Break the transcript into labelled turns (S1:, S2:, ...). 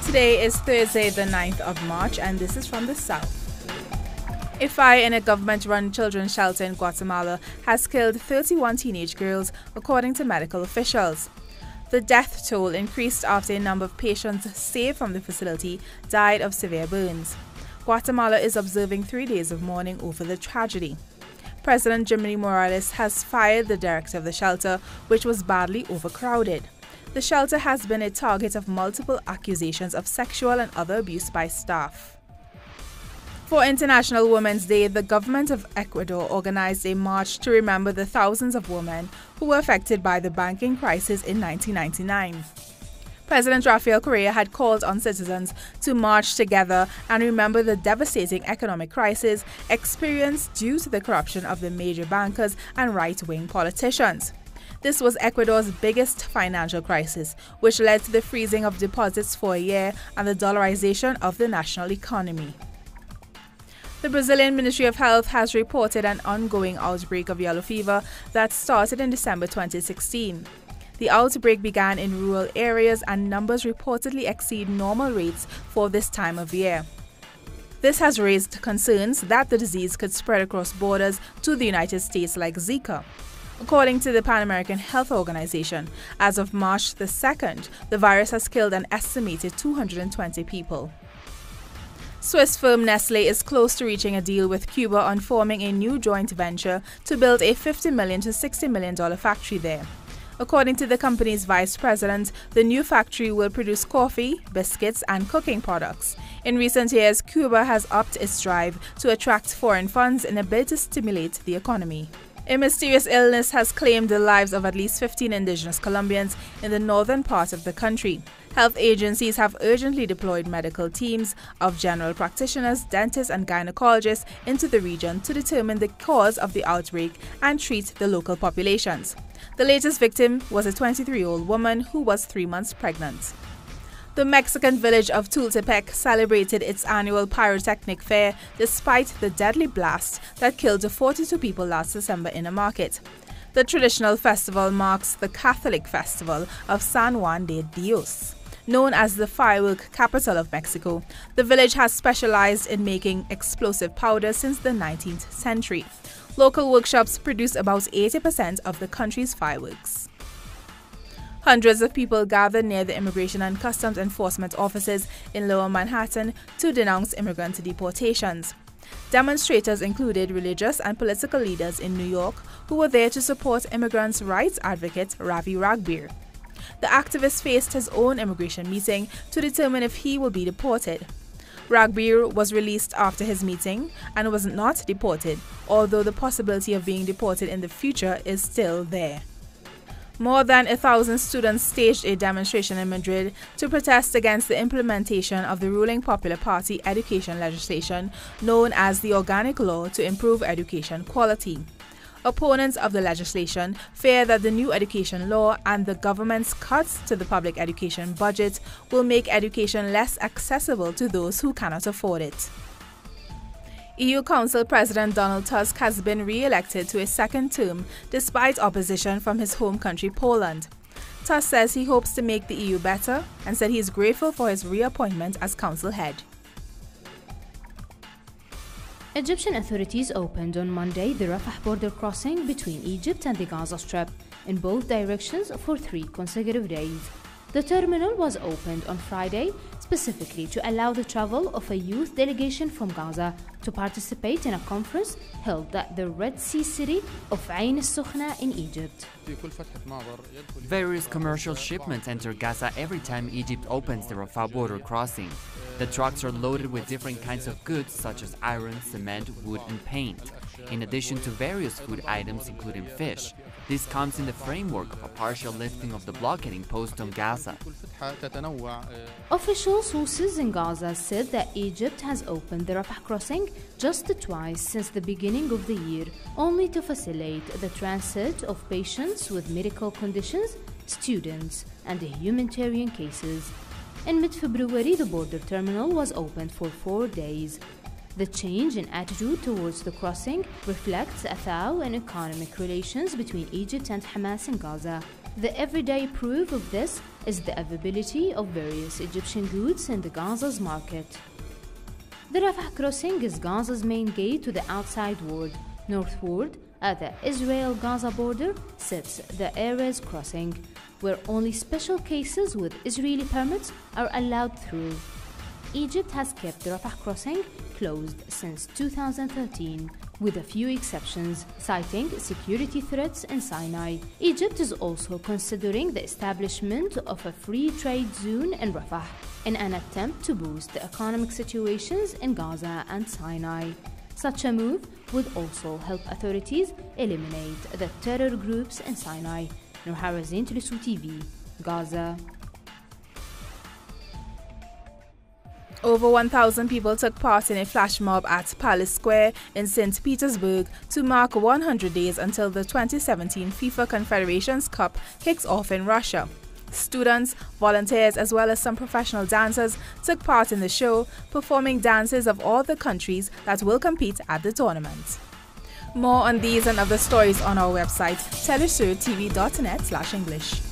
S1: Today is Thursday, the 9th of March, and this is from the South. A fire in a government-run children's shelter in Guatemala has killed 31 teenage girls, according to medical officials. The death toll increased after a number of patients saved from the facility died of severe burns. Guatemala is observing 3 days of mourning over the tragedy. President Jimmy Morales has fired the director of the shelter, which was badly overcrowded. The shelter has been a target of multiple accusations of sexual and other abuse by staff. For International Women's Day, the government of Ecuador organized a march to remember the thousands of women who were affected by the banking crisis in 1999. President Rafael Correa had called on citizens to march together and remember the devastating economic crisis experienced due to the corruption of the major bankers and right-wing politicians. This was Ecuador's biggest financial crisis, which led to the freezing of deposits for a year and the dollarization of the national economy. The Brazilian Ministry of Health has reported an ongoing outbreak of yellow fever that started in December 2016. The outbreak began in rural areas and numbers reportedly exceed normal rates for this time of year. This has raised concerns that the disease could spread across borders to the United States like Zika. According to the Pan American Health Organization, as of March the 2nd, the virus has killed an estimated 220 people. Swiss firm Nestle is close to reaching a deal with Cuba on forming a new joint venture to build a $50 million to $60 million factory there. According to the company's vice president, the new factory will produce coffee, biscuits, and cooking products. In recent years, Cuba has upped its drive to attract foreign funds in a bid to stimulate the economy. A mysterious illness has claimed the lives of at least 15 indigenous Colombians in the northern part of the country. Health agencies have urgently deployed medical teams of general practitioners, dentists, and gynecologists into the region to determine the cause of the outbreak and treat the local populations. The latest victim was a 23-year-old woman who was 3 months pregnant. The Mexican village of Tultepec celebrated its annual pyrotechnic fair despite the deadly blast that killed 42 people last December in a market. The traditional festival marks the Catholic festival of San Juan de Dios. Known as the firework capital of Mexico, the village has specialized in making explosive powder since the 19th century. Local workshops produce about 80% of the country's fireworks. Hundreds of people gathered near the Immigration and Customs Enforcement offices in Lower Manhattan to denounce immigrant deportations. Demonstrators included religious and political leaders in New York who were there to support immigrants' rights advocate Ravi Ragbir. The activist faced his own immigration meeting to determine if he will be deported. Ragbir was released after his meeting and was not deported, although the possibility of being deported in the future is still there. More than 1,000 students staged a demonstration in Madrid to protest against the implementation of the ruling Popular Party education legislation known as the Organic Law to Improve Education Quality. Opponents of the legislation fear that the new education law and the government's cuts to the public education budget will make education less accessible to those who cannot afford it. EU Council President Donald Tusk has been re-elected to a second term despite opposition from his home country Poland. Tusk says he hopes to make the EU better and said he is grateful for his reappointment as council head.
S2: Egyptian authorities opened on Monday the Rafah border crossing between Egypt and the Gaza Strip in both directions for 3 consecutive days. The terminal was opened on Friday specifically to allow the travel of a youth delegation from Gaza to participate in a conference held at the Red Sea city of Ain al-Sukhna in Egypt.
S3: Various commercial shipments enter Gaza every time Egypt opens the Rafah border crossing. The trucks are loaded with different kinds of goods such as iron, cement, wood, and paint, in addition to various food items including fish. This comes in the framework of a partial lifting of the blockade imposed on Gaza.
S2: Official sources in Gaza said that Egypt has opened the Rafah crossing just twice since the beginning of the year, only to facilitate the transit of patients with medical conditions, students, and humanitarian cases. In mid-February, the border terminal was opened for 4 days. The change in attitude towards the crossing reflects a thaw in economic relations between Egypt and Hamas in Gaza. The everyday proof of this is the availability of various Egyptian goods in the Gaza's market. The Rafah crossing is Gaza's main gate to the outside world. Northward, at the Israel-Gaza border, sits the Erez crossing, where only special cases with Israeli permits are allowed through. Egypt has kept the Rafah crossing closed since 2013, with a few exceptions, citing security threats in Sinai. Egypt is also considering the establishment of a free trade zone in Rafah in an attempt to boost the economic situations in Gaza and Sinai. Such a move would also help authorities eliminate the terror groups in Sinai. Noharazin, teleSUR TV, Gaza.
S1: Over 1,000 people took part in a flash mob at Palace Square in St. Petersburg to mark 100 days until the 2017 FIFA Confederations Cup kicks off in Russia. Students, volunteers, as well as some professional dancers took part in the show, performing dances of all the countries that will compete at the tournament. More on these and other stories on our website, telesurtv.net/English.